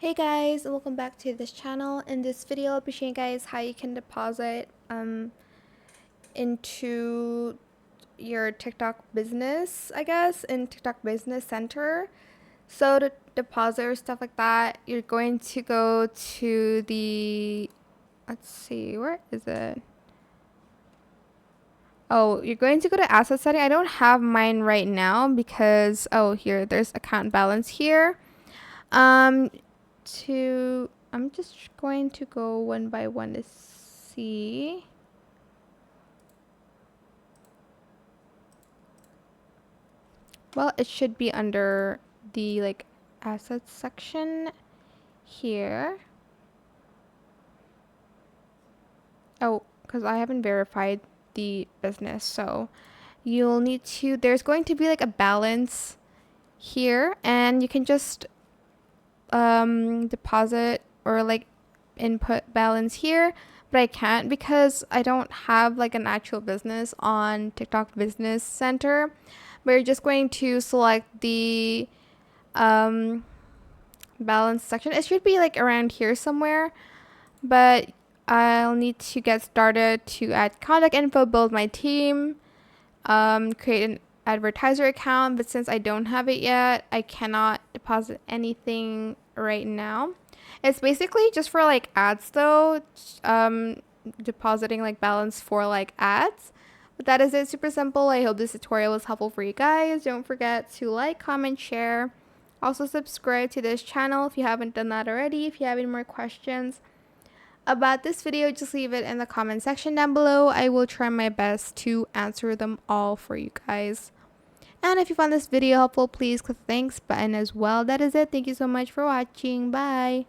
Hey guys, and welcome back to this channel. In this video, I'll be showing you guys how you can deposit into your TikTok business, I guess, in TikTok Business Center. So to deposit or stuff like that, you're going to go to the, let's see, where is it? Oh, you're going to go to asset setting. I don't have mine right now because, oh, here, there's account balance here. Um, I'm just going to go one by one to see. Well, it should be under the like assets section here. Oh, because I haven't verified the business, so you'll need to, there's going to be like a balance here, and you can just deposit or like input balance here, but I can't because I don't have like an actual business on TikTok Business Center. We're just going to select the um, balance section. It should be like around here somewhere, but I'll need to get started to add contact info, build my team, create an advertiser account, but since I don't have it yet, I cannot deposit anything right now. It's basically just for like ads though, depositing like balance for like ads. But that is it, super simple. I hope this tutorial was helpful for you guys. Don't forget to like, comment, share. Also subscribe to this channel if you haven't done that already. If you have any more questions about this video, just leave it in the comment section down below. I will try my best to answer them all for you guys. And if you found this video helpful, please click the thanks button as well. That is it. Thank you so much for watching. Bye.